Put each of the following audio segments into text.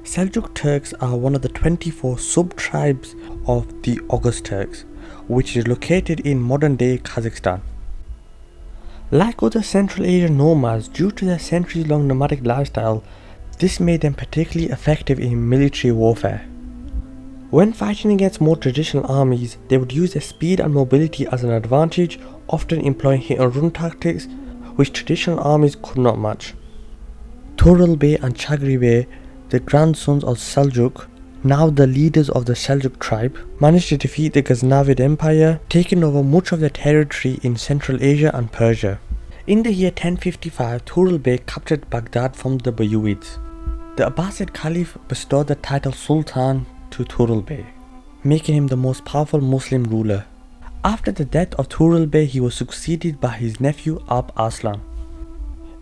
Seljuk Turks are one of the 24 sub-tribes of the August Turks, which is located in modern-day Kazakhstan. Like other Central Asian nomads, due to their centuries-long nomadic lifestyle, this made them particularly effective in military warfare. When fighting against more traditional armies, they would use their speed and mobility as an advantage, often employing hit-and-run tactics, which traditional armies could not match. Tugrul Bey and Chagri Bey, the grandsons of Seljuk, now the leaders of the Seljuk tribe, managed to defeat the Ghaznavid Empire, taking over much of their territory in Central Asia and Persia. In the year 1055, Tugrul Bey captured Baghdad from the Buyids. The Abbasid Caliph bestowed the title Sultan to Tugrul Bey, making him the most powerful Muslim ruler. After the death of Tugrul Bey, he was succeeded by his nephew Alp Arslan.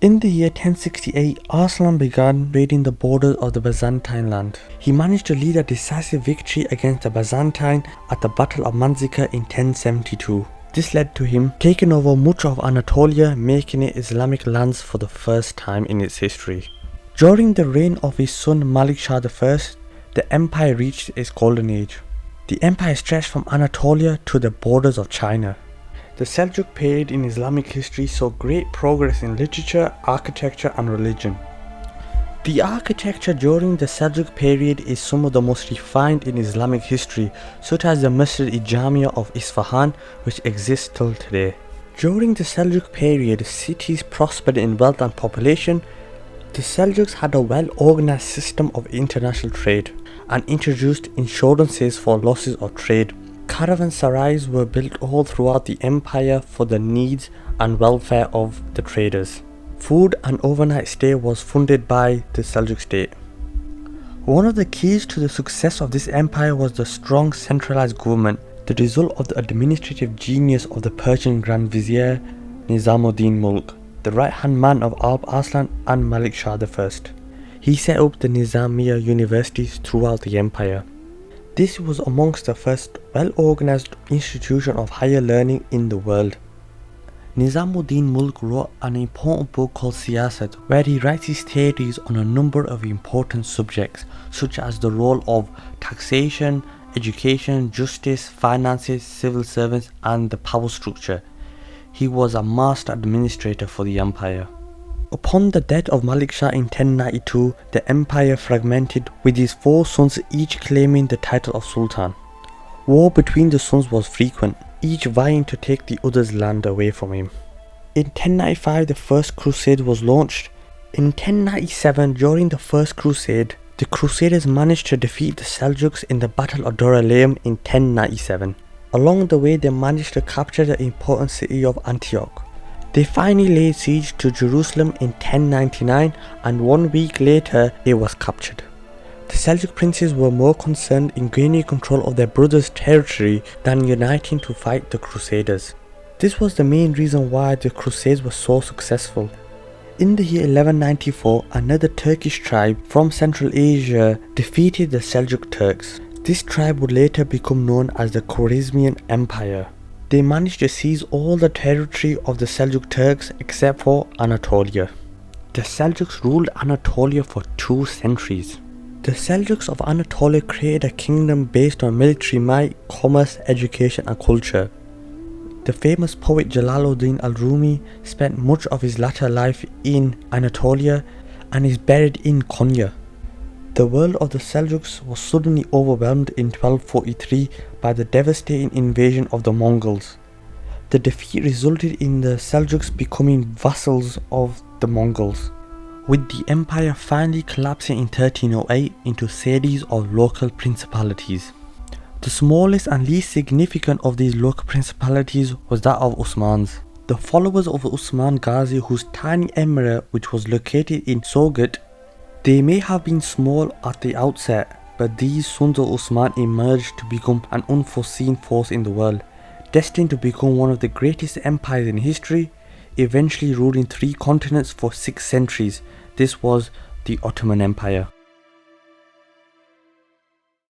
In the year 1068, Arslan began raiding the borders of the Byzantine land. He managed to lead a decisive victory against the Byzantine at the Battle of Manzikert in 1072. This led to him taking over much of Anatolia, making it Islamic lands for the first time in its history. During the reign of his son Malik Shah I, the empire reached its golden age. The empire stretched from Anatolia to the borders of China. The Seljuk period in Islamic history saw great progress in literature, architecture and religion. The architecture during the Seljuk period is some of the most refined in Islamic history, such as the Masjid-i-Jamia of Isfahan, which exists till today. During the Seljuk period, cities prospered in wealth and population. The Seljuks had a well-organized system of international trade and introduced insurances for losses of trade. Caravanserais were built all throughout the empire for the needs and welfare of the traders. Food and overnight stay was funded by the Seljuk state. One of the keys to the success of this empire was the strong centralized government, the result of the administrative genius of the Persian Grand Vizier Nizamuddin Mulk, the right-hand man of Alp Arslan and Malik Shah I. He set up the Nizamiya universities throughout the empire. This was amongst the first well-organized institution of higher learning in the world. Nizamuddin Mulk wrote an important book called Siyasat, where he writes his theories on a number of important subjects, such as the role of taxation, education, justice, finances, civil servants, and the power structure. He was a master administrator for the empire. Upon the death of Malik Shah in 1092, the empire fragmented, with his 4 sons each claiming the title of Sultan. War between the sons was frequent, each vying to take the other's land away from him. In 1095, the First Crusade was launched. In 1097, during the First Crusade, the Crusaders managed to defeat the Seljuks in the Battle of Dorylaeum in 1097. Along the way, they managed to capture the important city of Antioch. They finally laid siege to Jerusalem in 1099, and 1 week later it was captured. The Seljuk princes were more concerned in gaining control of their brother's territory than uniting to fight the Crusaders. This was the main reason why the Crusades were so successful. In the year 1194, another Turkish tribe from Central Asia defeated the Seljuk Turks. This tribe would later become known as the Khwarezmian Empire. They managed to seize all the territory of the Seljuk Turks except for Anatolia. The Seljuks ruled Anatolia for 2 centuries. The Seljuks of Anatolia created a kingdom based on military might, commerce, education and culture. The famous poet Jalaluddin al-Rumi spent much of his latter life in Anatolia and is buried in Konya. The world of the Seljuks was suddenly overwhelmed in 1243 by the devastating invasion of the Mongols. The defeat resulted in the Seljuks becoming vassals of the Mongols, with the empire finally collapsing in 1308 into a series of local principalities. The smallest and least significant of these local principalities was that of Usmans. The followers of Usman Ghazi, whose tiny emirate, which was located in Sogat, they may have been small at the outset, but these sons of Usman emerged to become an unforeseen force in the world, destined to become one of the greatest empires in history, eventually ruling 3 continents for 6 centuries. This was the Ottoman Empire.